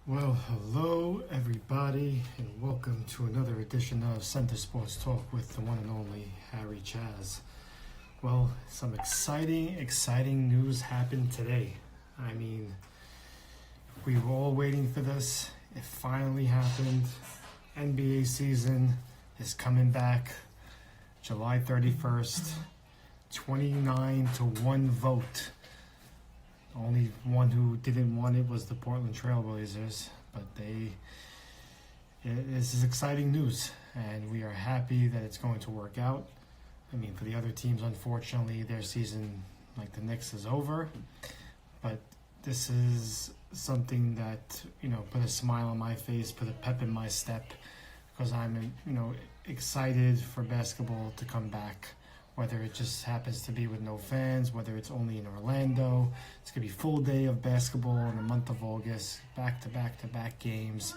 Well, hello everybody, and welcome to another edition of Center Sports Talk with the one and only Harry Chaz. Well, some exciting news happened today. I mean, we were all waiting for this. It finally happened. NBA season is coming back July 31st, 29 to 1 vote. Only one who didn't want it was the Portland Trailblazers, but this is exciting news, and we are happy that it's going to work out. I mean, for the other teams, unfortunately, their season, like the Knicks, is over, but this is something that, put a smile on my face, put a pep in my step, because I'm, excited for basketball to come back. Whether it just happens to be with no fans, whether it's only in Orlando. It's going to be full day of basketball in the month of August, back-to-back games,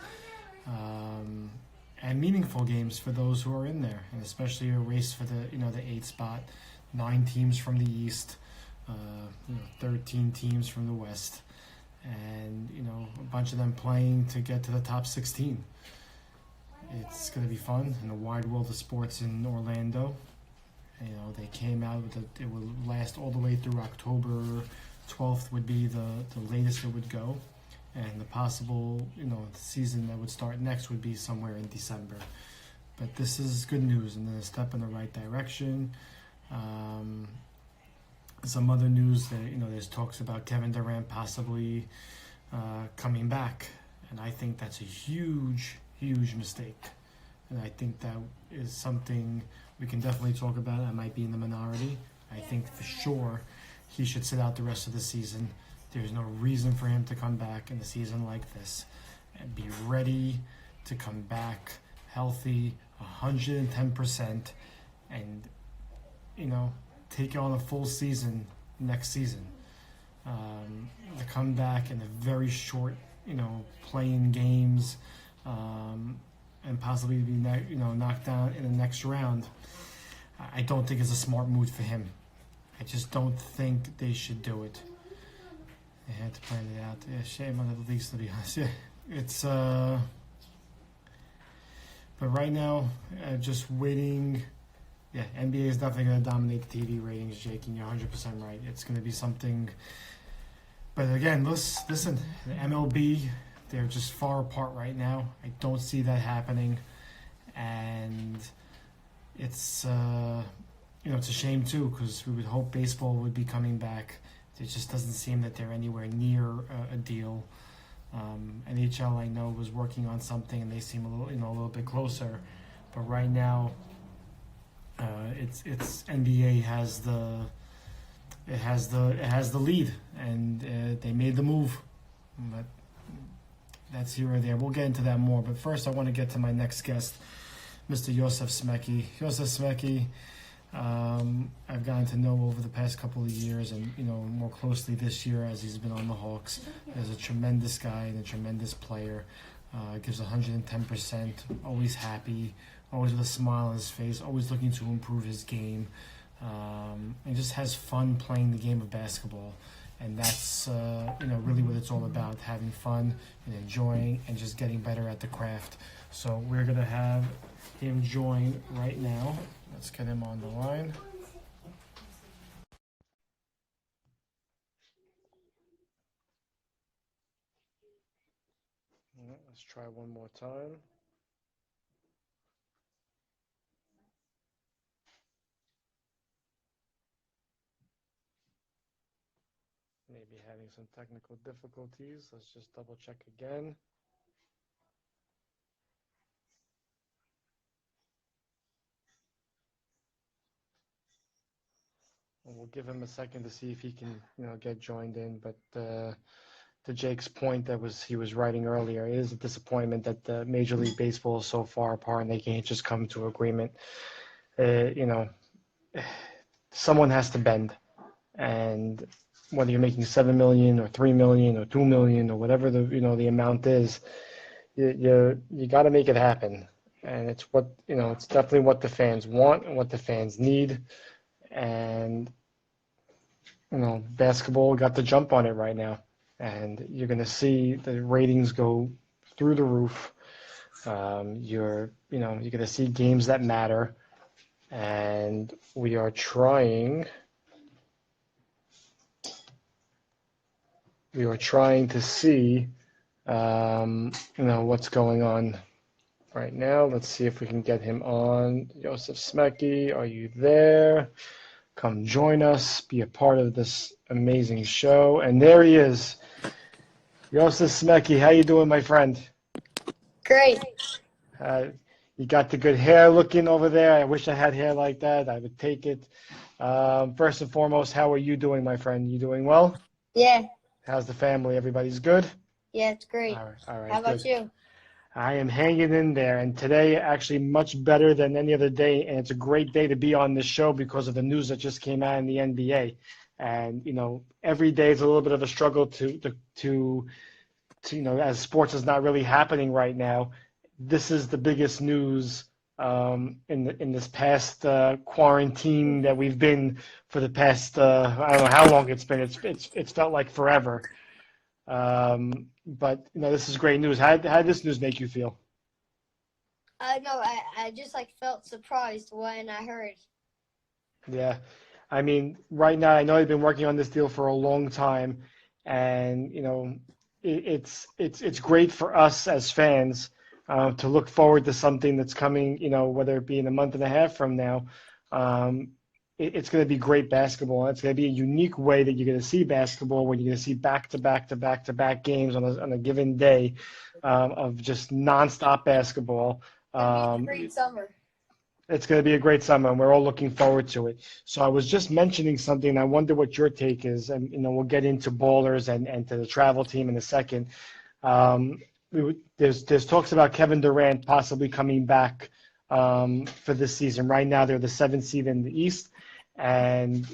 and meaningful games for those who are in there, and especially a race for the 8th spot, 9 teams from the East, 13 teams from the West, and, a bunch of them playing to get to the top 16. It's going to be fun in the wide world of sports in Orlando. They came out with it will last all the way through October 12th would be the latest it would go. And the possible, season that would start next would be somewhere in December. But this is good news and a step in the right direction. Some other news that, there's talks about Kevin Durant possibly coming back. And I think that's a huge mistake. And I think that is something we can definitely talk about. I might be in the minority. I think for sure he should sit out the rest of the season. There's no reason for him to come back in a season like this and be ready to come back healthy, 110%, and, take on a full season next season. To come back in a very short, playing games, and possibly be knocked down in the next round, I don't think it's a smart move for him. I just don't think they should do it. They had to plan it out. Yeah, shame on the leagues, to be honest. Yeah, it's but right now, just waiting. Yeah, NBA is definitely going to dominate the TV ratings, Jake, and you're 100% right. It's going to be something. But again, listen, the MLB, they're just far apart right now. I don't see that happening, and it's it's a shame too, because we would hope baseball would be coming back. It just doesn't seem that they're anywhere near a deal. NHL, I know, was working on something, and they seem a little bit closer, but right now, it's NBA has the lead, and they made the move, but that's here or there. We'll get into that more. But first, I want to get to my next guest, Mr. Yosef Smeke. Yosef Smeke, I've gotten to know over the past couple of years, and more closely this year as he's been on the Hawks. He's a tremendous guy and a tremendous player. Gives 110%. Always happy. Always with a smile on his face. Always looking to improve his game. And just has fun playing the game of basketball. And that's really what it's all about, having fun and enjoying and just getting better at the craft. So we're going to have him join right now. Let's get him on the line. Let's try one more time. Maybe having some technical difficulties. Let's just double check again. And we'll give him a second to see if he can, get joined in. But to Jake's point he was writing earlier, it is a disappointment that the Major League Baseball is so far apart and they can't just come to agreement. Someone has to bend, and whether you're making $7 million or $3 million or $2 million or whatever the amount is, you got to make it happen. And it's it's definitely what the fans want and what the fans need. And basketball got the jump on it right now. and you're going to see the ratings go through the roof. You're going to see games that matter, and we are trying to see, what's going on right now. Let's see if we can get him on. Yosef Smeke, are you there? Come join us, be a part of this amazing show. And there he is. Yosef Smeke, how you doing, my friend? Great. Uh, you got the good hair looking over there. I wish I had hair like that. I would take it. First and foremost, how are you doing, my friend? You doing well? Yeah. How's the family? Everybody's good? Yeah, it's great. All How right, about good. you? I am hanging in there, and today actually much better than any other day, and it's a great day to be on this show because of the news that just came out in the NBA. And every day is a little bit of a struggle to as sports is not really happening right now. This is the biggest news in this past quarantine that we've been for the past I don't know how long it's been. It's felt like forever. But this is great news. How did this news make you feel? I know. I just felt surprised when I heard. Yeah, I mean, right now I know I've been working on this deal for a long time, and it's great for us as fans to look forward to something that's coming. Whether it be in a month and a half from now, um, it's going to be great basketball. It's going to be a unique way that you're going to see basketball, when you're going to see back to back to back to back games on a given day of just nonstop basketball. It's gonna be a Um, great summer. it's going to be a great summer, and we're all looking forward to it. So I was just mentioning something, and I wonder what your take is, and we'll get into ballers and to the travel team in a second. Um, there's talks about Kevin Durant possibly coming back for this season. Right now, they're the seventh seed in the East, and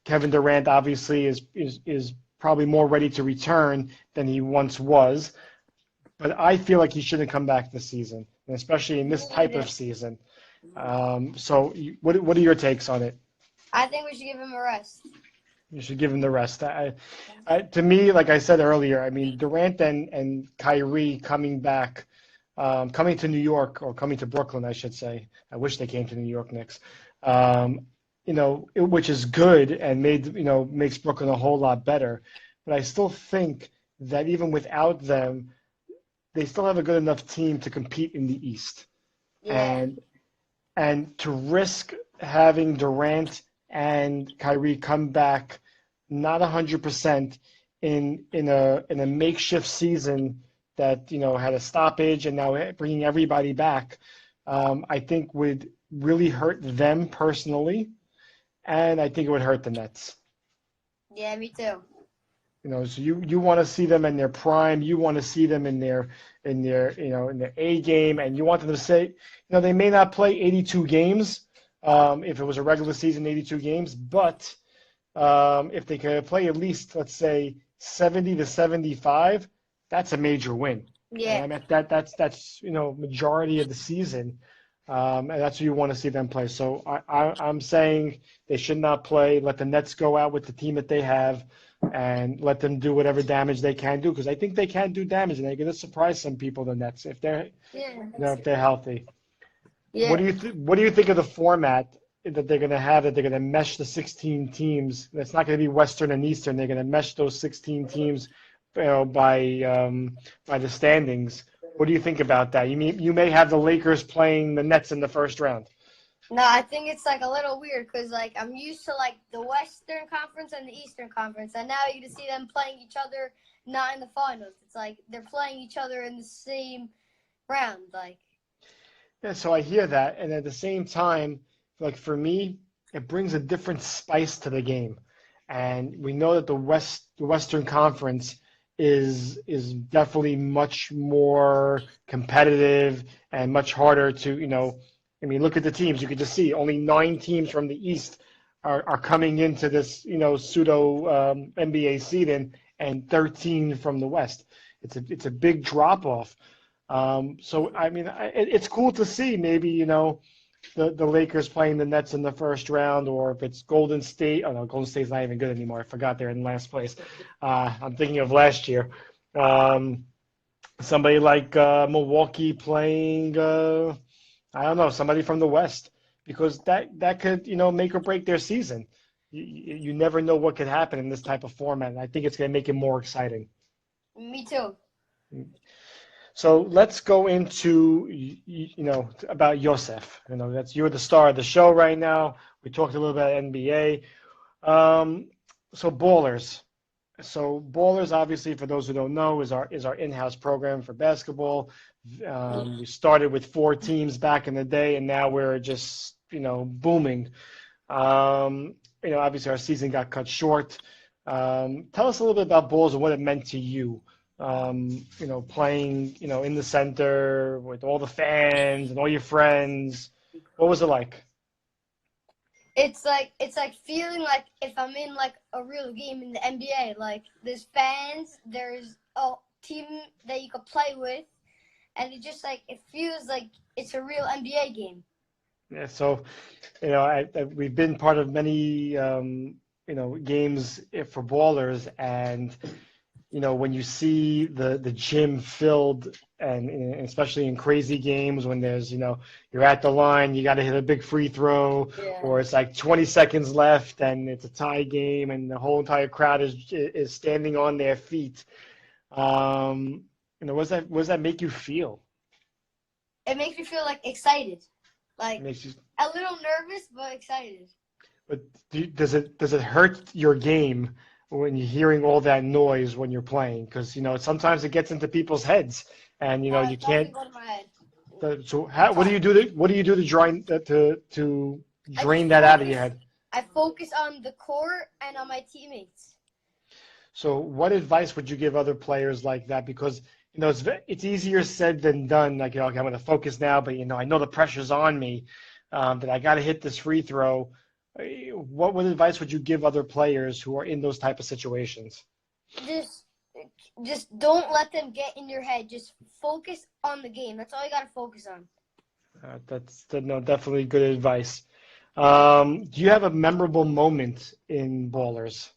Kevin Durant obviously is probably more ready to return than he once was. But I feel like he shouldn't come back this season, and especially in this Me type neither. of season. So what are your takes on it? I think we should give him a rest. You should give him the rest. To me, like I said earlier, I mean Durant and Kyrie coming back, coming to New York, or coming to Brooklyn, I should say. I wish they came to New York Knicks. Which is good and makes Brooklyn a whole lot better. But I still think that even without them, they still have a good enough team to compete in the East. Yeah. And and to risk having Durant and Kyrie come back not 100% in a makeshift season that had a stoppage, and now bringing everybody back, I think would really hurt them personally, and I think it would hurt the Nets. Yeah, me too. So you want to see them in their prime. You want to see them in their A game, and you want them to say, they may not play 82 games, if it was a regular season, 82 games, but if they could play at least, let's say, 70 to 75, that's a major win. And Yeah. I mean that's majority of the season, and that's what you want to see them play. So I'm saying they should not play. Let the Nets go out with the team that they have, and let them do whatever damage they can do, because I think they can do damage, and they're going to surprise some people. The Nets, if they're Yeah. if they're healthy. What Yeah. do what do you think of the format that they're going to have? That they're going to mesh the 16 teams. It's not going to be Western and Eastern. They're going to mesh those 16 teams, by the standings. What do you think about that? You may have the Lakers playing the Nets in the first round. No, I think it's a little weird because I'm used to the Western Conference and the Eastern Conference, and now you get to see them playing each other not in the finals. It's like they're playing each other in the same round. Yeah, so I hear that, and at the same time, like for me, it brings a different spice to the game. And we know that the Western Conference is definitely much more competitive and much harder to, I mean, look at the teams. You could just see only 9 teams from the East are coming into this, pseudo NBA seeding, and 13 from the West. It's a big drop off. So I mean, it's cool to see maybe the Lakers playing the Nets in the first round, or if it's Golden State. Oh no, Golden State's not even good anymore. I forgot they're in last place. I'm thinking of last year. Um, Somebody like Milwaukee playing, I don't know, somebody from the West, because that could, make or break their season. You never know what could happen in this type of format. And I think it's going to make it more exciting. Me too. So let's go into, about Yosef. You're the star of the show right now. We talked a little about NBA. So Ballers. So Ballers, obviously, for those who don't know, is our in-house program for basketball. We started with 4 teams back in the day, and now we're just, booming. Obviously, our season got cut short. Tell us a little bit about Balls and what it meant to you. Playing, in the center with all the fans and all your friends. What was it like? It's like feeling like if I'm in like a real game in the NBA. Like there's fans, there's a team that you could play with, and it feels like it's a real NBA game. Yeah, so, we've been part of many, games for Ballers, and when you see the gym filled, and especially in crazy games when there's, you're at the line, you got to hit a big free throw, Yeah. or it's like 20 seconds left and it's a tie game and the whole entire crowd is standing on their feet. What does that make you feel? It makes me feel like excited, like It makes you, a little nervous but excited. but does it hurt your game when you're hearing all that noise when you're playing? Because sometimes it gets into people's heads, and you It can't. doesn't go to my head. So what do you do to drain to I drain just that out of your focus. head? I focus on the court and on my teammates. So what advice would you give other players like that? Because it's easier said than done. Like, okay, I'm going to focus now, but I know the pressure's on me, that I got to hit this free throw. What advice would you give other players who are in those type of situations? Just don't let them get in your head. Just focus on the game. That's all you got to focus on. That's definitely good advice. Do you have a memorable moment in Ballers?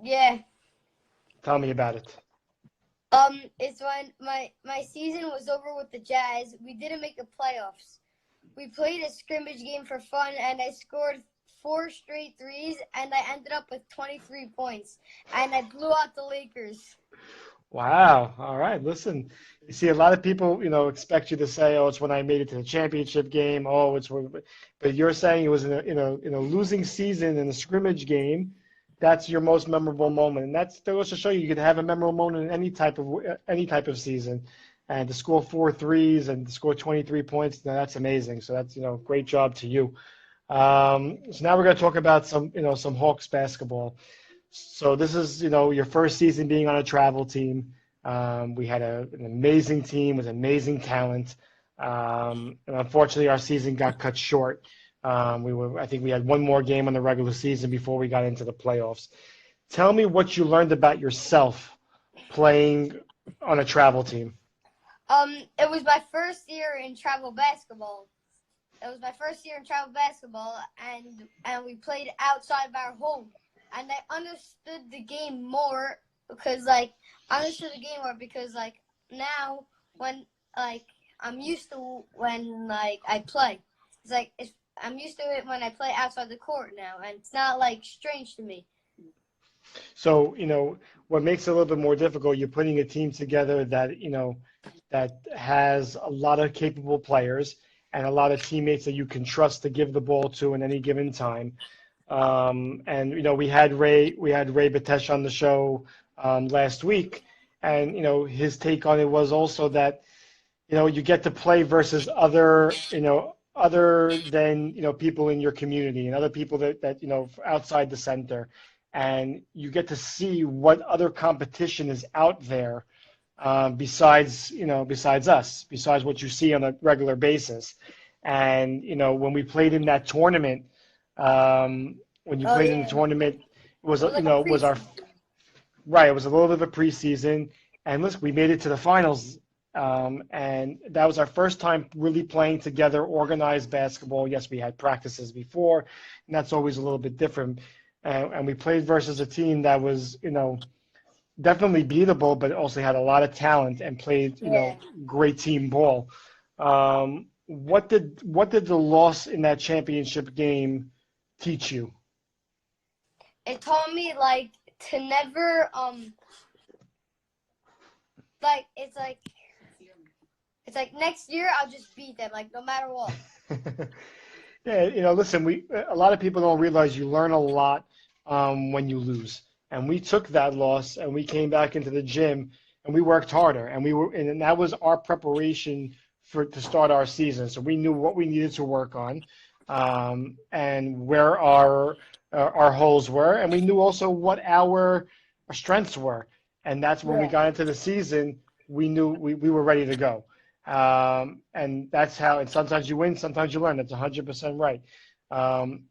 Yeah. Tell me about it. It's when my season was over with the Jazz. We didn't make the playoffs. We played a scrimmage game for fun, and I scored 4 straight threes, and I ended up with 23 points, and I blew out the Lakers. Wow. All right. Listen, you see, a lot of people, expect you to say, "Oh, it's when I made it to the championship game." Oh, but you're saying it was in a losing season in a scrimmage game. That's your most memorable moment, and that goes to show you could have a memorable moment in any type of season, and to score 4 threes and to score 23 points. Now that's amazing. So that's great job to you. So now we're going to talk about some Hawks basketball. So this is your first season being on a travel team. We had an amazing team with amazing talent, and unfortunately our season got cut short. I think we had one more game on the regular season before we got into the playoffs. Tell me what you learned about yourself playing on a travel team. It was my first year in travel basketball. And we played outside of our home. And I understood the game more because now when I'm used to when I play. I'm used to it when I play outside the court now, and it's not strange to me. So, what makes it a little bit more difficult, you're putting a team together that, that has a lot of capable players and a lot of teammates that you can trust to give the ball to in any given time. And we had Ray Batesh on the show last week, and his take on it was also that you get to play versus other than people in your community and other people that outside the center, and you get to see what other competition is out there besides us, besides what you see on a regular basis. And when we played in that tournament. When you played in the tournament, it was it was our right. It was a little bit of a preseason, and listen, we made it to the finals And that was our first time really playing together, organized basketball. Yes, we had practices before, and that's always a little bit different. And we played versus a team that was, definitely beatable, but also had a lot of talent and played, Yeah. great team ball. What did the loss in that championship game teach you? It taught me like to never like it's like next year I'll just beat them like no matter what. Yeah, listen, a lot of people don't realize you learn a lot when you lose. And we took that loss and we came back into the gym and we worked harder and that was our preparation to start our season. So we knew what we needed to work on, and where our holes were, and we knew also what our strengths were. And that's when we Yeah. got into the season, we knew we were ready to go. And that's how, and sometimes you win, sometimes you learn. That's 100% right.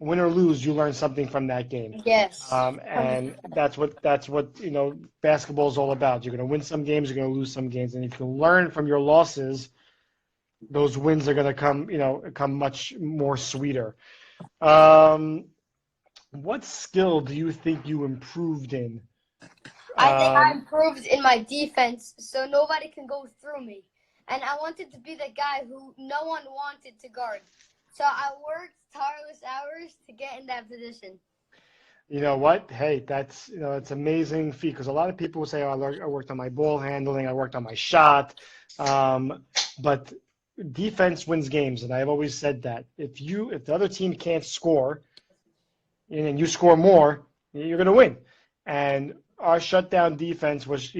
Win or lose, you learn something from that game. Yes. And that's what basketball is all about. You're going to win some games, you're going to lose some games, and if you learn from your losses, those wins are going to come much more sweeter. Um, what skill do you think you improved in? I think I Um, improved in my defense so nobody can go through me. And I wanted to be the guy who no one wanted to guard. So I worked tireless hours to get in that position. You know what? Hey, that's it's amazing feat because a lot of people will say, "Oh, I worked on my ball handling, I worked on my shot," but defense wins games, and I've always said that if the other team can't score and you score more, you're going to win. And our shutdown defense was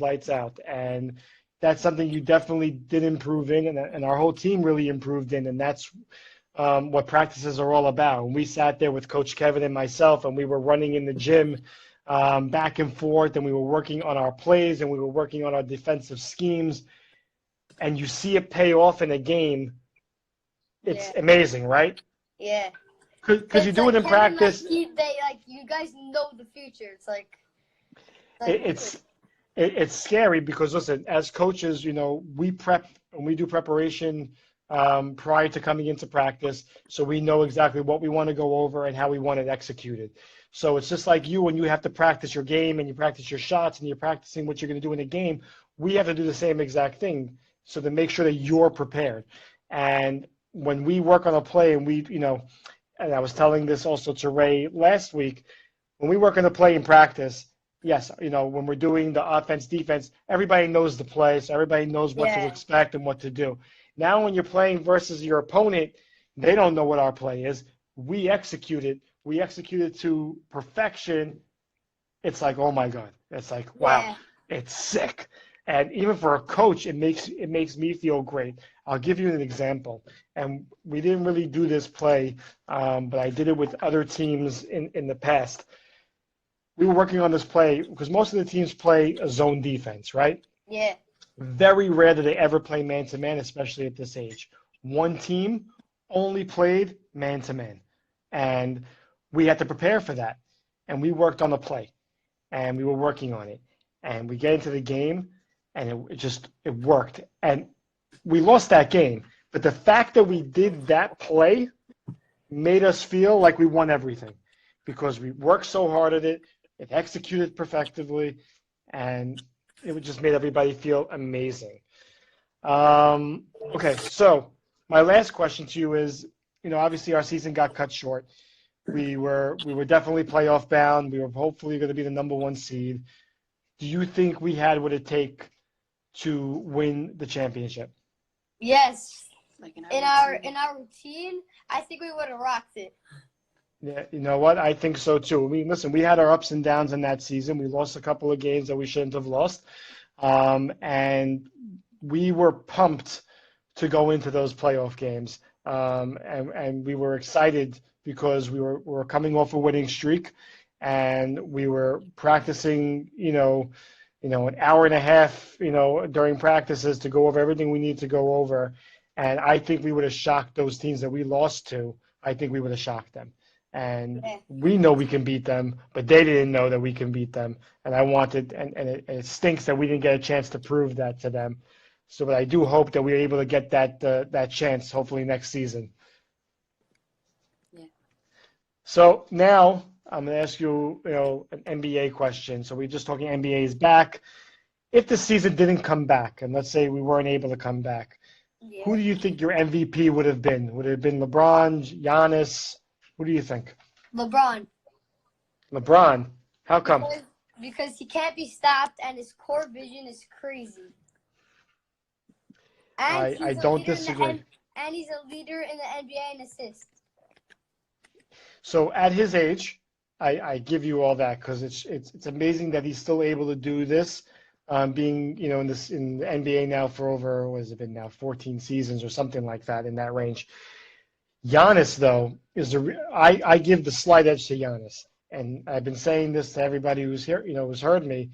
lights out, and that's something you definitely did improve in, and our whole team really improved in, and that's what practices are all about. And we sat there with Coach Kevin and myself, and we were running in the gym back and forth, and we were working on our plays, and we were working on our defensive schemes. And you see it pay off in a game. It's Yeah. amazing, right? Yeah. Because you It's do it like in Kevin, like practice. they like you guys know the future. It's like It's it's scary because listen, as coaches, we prep and we do preparation prior to coming into practice, so we know exactly what we want to go over and how we want it executed. So it's just like you when you have to practice your game and you practice your shots and you're practicing what you're going to do in a game. We have to do the same exact thing, so to make sure that you're prepared. And when we work on a play, and and I was telling this also to Ray last week, when we work on a play in practice, yes, when we're doing the offense, defense, everybody knows the play, so everybody knows what to yeah. expect and what to do. Now, when you're playing versus your opponent, they don't know what our play is. We execute it. We execute it to perfection. It's like, oh my God. It's like, wow, Yeah. it's sick. And even for a coach, it makes me feel great. I'll give you an example. And we didn't really do this play, but I did it with other teams in the past. We were working on this play because most of the teams play a zone defense, right? Yeah. Very rare that they ever play man to man, especially at this age. One team only played man to man, and we had to prepare for that. And we worked on the play, and we were working on it, and we get into the game, and it worked, and we lost that game. But the fact that we did that play made us feel like we won everything because we worked so hard at it. It executed perfectively, and it just made everybody feel amazing. Okay, so my last question to you is, obviously our season got cut short. We were definitely playoff bound. We were hopefully going to be the number one seed. Do you think we had what it take to win the championship? Yes. Like In our routine, I think we would have rocked it. Yeah, you know what? I think so too. I mean, listen, we had our ups and downs in that season. We lost a couple of games that we shouldn't have lost. And we were pumped to go into those playoff games. And we were excited because we were coming off a winning streak and we were practicing, an hour and a half, during practices to go over everything we need to go over. And I think we would have shocked those teams that we lost to. I think we would have shocked them. And Yeah. we know we can beat them, but they didn't know that we can beat them. And it stinks that we didn't get a chance to prove that to them. So, but I do hope that we're able to get that chance, hopefully next season. Yeah. So now I'm going to ask you, an NBA question. So we're just talking NBA is back. If the season didn't come back, and let's say we weren't able to come back, who do you think your MVP would have been? Would it have been LeBron, Giannis? Who do you think? LeBron. LeBron. How come? Because he can't be stopped and his court vision is crazy. And I don't disagree. And he's a leader in the NBA in assists. So at his age, I give you all that because it's amazing that he's still able to do this, being in the NBA now for over, what has it been now, 14 seasons or something like that, in that range. Giannis, though, I give the slight edge to Giannis, and I've been saying this to everybody who's here, who's heard me.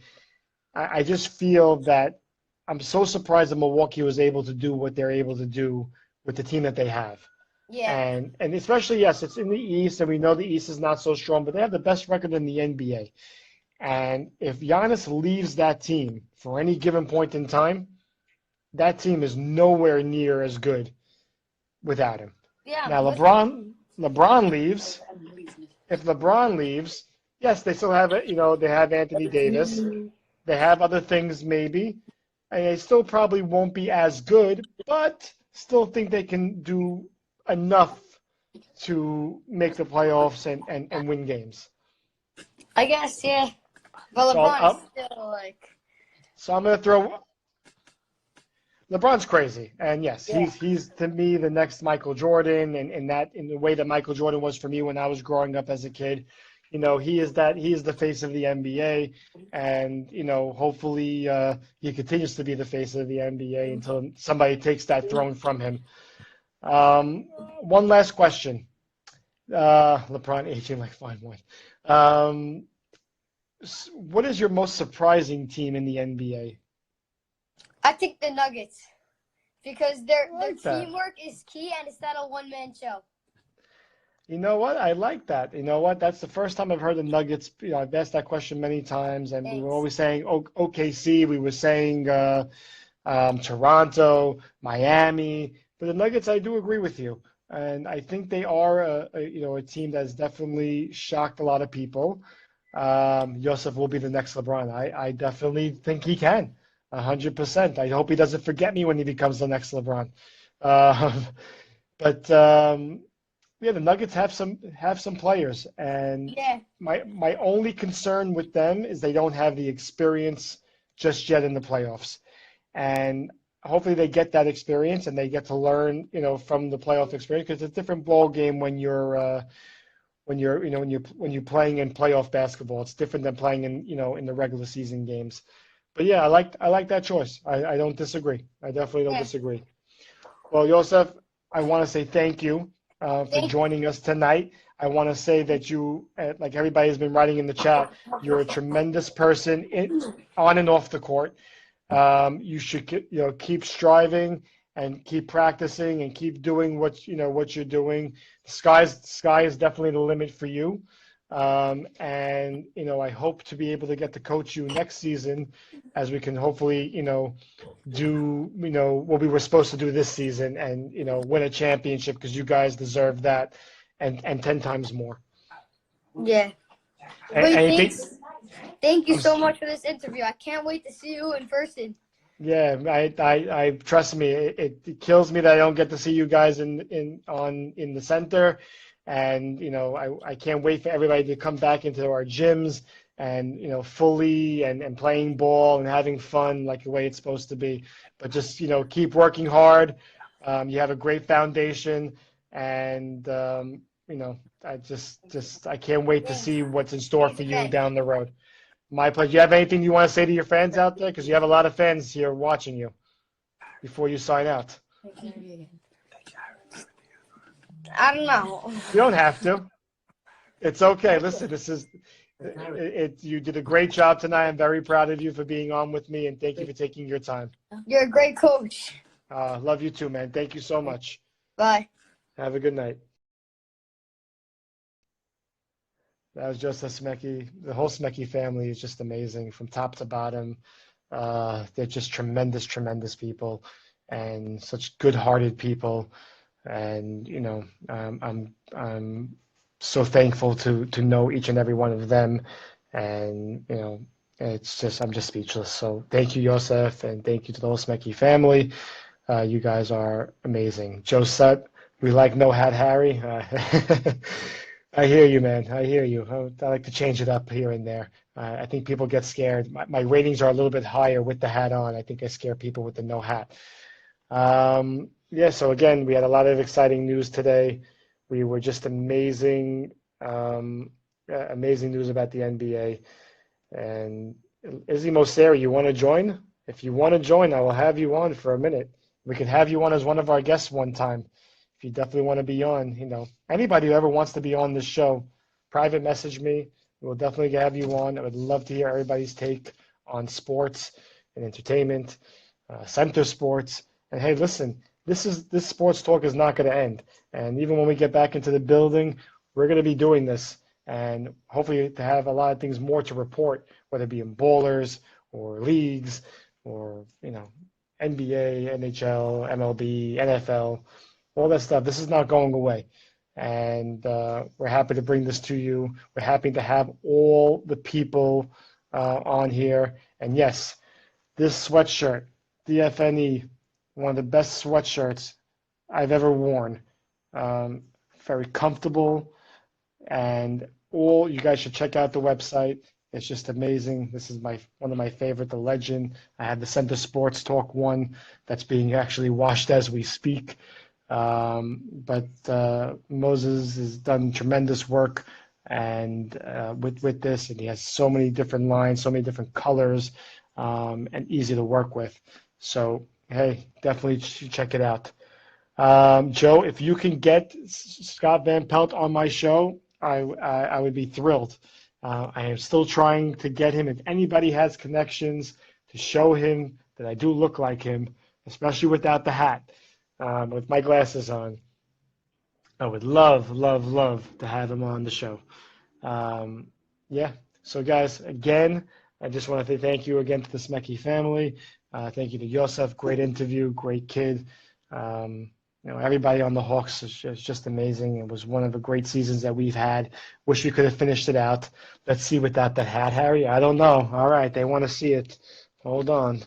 I just feel that I'm so surprised that Milwaukee was able to do what they're able to do with the team that they have. Yeah. And especially, yes, it's in the East, and we know the East is not so strong, but they have the best record in the NBA. And if Giannis leaves that team for any given point in time, that team is nowhere near as good without him. Yeah. Now, LeBron leaves. If LeBron leaves, yes, they still have it. They have Anthony Davis. They have other things maybe, and they still probably won't be as good, but still think they can do enough to make the playoffs and win games. I guess, yeah. But LeBron is still like. So I'm going to throw. LeBron's crazy, and yes, he's to me the next Michael Jordan, and in the way that Michael Jordan was for me when I was growing up as a kid. He is the face of the NBA, and hopefully he continues to be the face of the NBA until somebody takes that throne from him. One last question. LeBron aging like fine wine. What is your most surprising team in the NBA? I think the Nuggets, because their that. teamwork is key, and it's not a one-man show. You know what? I like that. You know what? That's the first time I've heard the Nuggets. I've asked that question many times, and we were always saying OKC. We were saying Toronto, Miami. But the Nuggets, I do agree with you, and I think they are a team that's definitely shocked a lot of people. Yosef will be the next LeBron. I definitely think he can, 100%. I hope he doesn't forget me when he becomes the next LeBron. Yeah, the Nuggets have some players, and my only concern with them is they don't have the experience just yet in the playoffs, and hopefully they get that experience and they get to learn, from the playoff experience, because it's a different ball game when you're playing in playoff basketball. It's different than playing in the regular season games. But yeah, I like that choice. I don't disagree. I definitely don't disagree. Well, Yosef, I want to say thank you for joining us tonight. I want to say that you, like everybody has been writing in the chat, you're a tremendous person on and off the court. You should keep striving and keep practicing and keep doing what you're doing. The sky is definitely the limit for you. And I hope to be able to get to coach you next season, as we can hopefully do what we were supposed to do this season, and win a championship, because you guys deserve that, and 10 times more. Yeah. Thank you so much for this interview. I can't wait to see you in person. Yeah, I trust me. It kills me that I don't get to see you guys in the center, and I can't wait for everybody to come back into our gyms and fully and playing ball and having fun like the way it's supposed to be. But just keep working hard. You have a great foundation, and I can't wait to see what's in store for you down the road. My pleasure. Do you have anything you want to say to your fans out there? Because you have a lot of fans here watching you before you sign out. I don't know. You don't have to. It's okay. Listen, you did a great job tonight. I'm very proud of you for being on with me, and thank you for taking your time. You're a great coach. Love you too, man. Thank you so much. Bye. Have a good night. That was Yosef Smeke. The whole Smeke family is just amazing from top to bottom. They're just tremendous, tremendous people and such good-hearted people. And I'm so thankful to know each and every one of them. And I'm just speechless. So thank you, Yosef, and thank you to the whole Smeke family. You guys are amazing. Joe Sut, we like No Hat Harry. I hear you, man. I hear you. I like to change it up here and there. I think people get scared. My ratings are a little bit higher with the hat on. I think I scare people with the no hat. Yeah, so again, we had a lot of exciting news today. We were just amazing, amazing news about the NBA. And Izzy Moseri, you want to join? If you want to join, I will have you on for a minute. We could have you on as one of our guests one time. If you definitely want to be on, anybody who ever wants to be on this show, private message me. We'll definitely have you on. I would love to hear everybody's take on sports and entertainment, center sports. And hey, listen, this sports talk is not going to end. And even when we get back into the building, we're going to be doing this. And hopefully to have a lot of things more to report, whether it be in bowlers or leagues or, NBA, NHL, MLB, NFL, all that stuff. This is not going away. And we're happy to bring this to you. We're happy to have all the people on here. And yes, this sweatshirt, DFNE, one of the best sweatshirts I've ever worn. Very comfortable. And you guys should check out the website. It's just amazing. This is one of my favorite, the Legend. I have the Center Sports Talk one that's being actually washed as we speak. But Moses has done tremendous work and with this, and he has so many different lines, so many different colors, and easy to work with. So hey, definitely check it out. Joe, if you can get Scott Van Pelt on my show, I would be thrilled. I am still trying to get him, if anybody has connections, to show him that I do look like him, especially without the hat, with my glasses on. I would love, love, love to have him on the show. Yeah, so guys, again, I just want to say thank you again to the Smeke family. Thank you to Yosef, great interview, great kid. Everybody on the Hawks is just amazing. It was one of the great seasons that we've had. Wish we could have finished it out. Let's see without that hat, Harry. I don't know. All right, they want to see it. Hold on.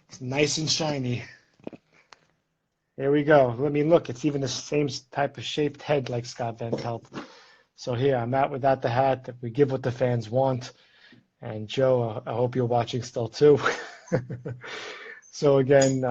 It's nice and shiny. Here we go. Let me look. It's even the same type of shaped head like Scott Van Pelt. So here, I'm out without the hat. We give what the fans want. And Joe, I hope you're watching still too. So again,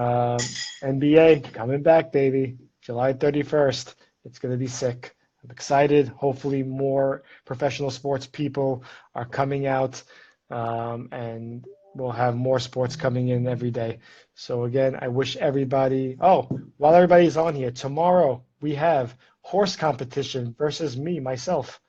NBA coming back, baby. July 31st. It's going to be sick. I'm excited. Hopefully more professional sports people are coming out, and we'll have more sports coming in every day. So again, I wish everybody, while everybody's on here, tomorrow we have horse competition versus myself.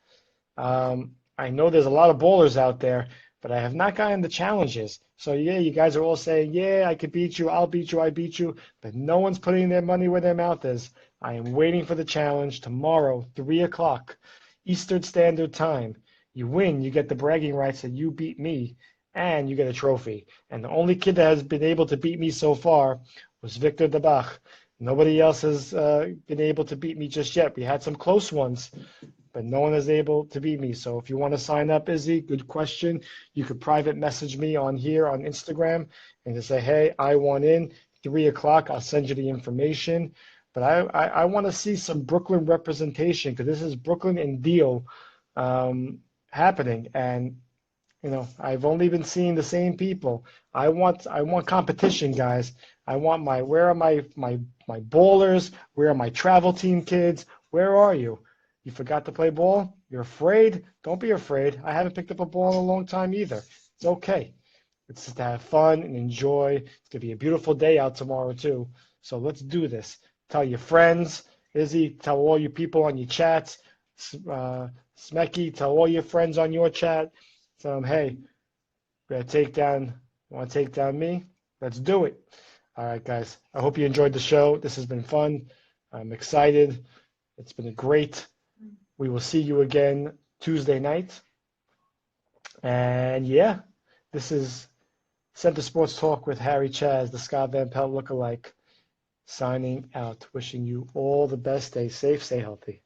I know there's a lot of bowlers out there, but I have not gotten the challenges. So yeah, you guys are all saying, yeah, I could beat you, I'll beat you, I beat you, but no one's putting their money where their mouth is. I am waiting for the challenge tomorrow, 3 o'clock, Eastern Standard Time. You win, you get the bragging rights that you beat me, and you get a trophy. And the only kid that has been able to beat me so far was Victor Debach. Nobody else has been able to beat me just yet. We had some close ones, but no one is able to beat me. So if you want to sign up, Izzy, good question. You could private message me on here on Instagram and just say, hey, I want in, 3 o'clock. I'll send you the information. But I want to see some Brooklyn representation, because this is Brooklyn and Deal happening. And, I've only been seeing the same people. I want competition, guys. I want where are my bowlers? Where are my travel team kids? Where are you? You forgot to play ball? You're afraid? Don't be afraid. I haven't picked up a ball in a long time either. It's okay. It's just to have fun and enjoy. It's going to be a beautiful day out tomorrow too. So let's do this. Tell your friends. Izzy, tell all your people on your chats. Smeke, tell all your friends on your chat. Tell them, hey, we're going to want to take down me? Let's do it. All right, guys. I hope you enjoyed the show. This has been fun. I'm excited. It's been great. We will see you again Tuesday night. And yeah, this is Center Sports Talk with Harry Chaz, the Scott Van Pelt lookalike, signing out. Wishing you all the best. Stay safe, stay healthy.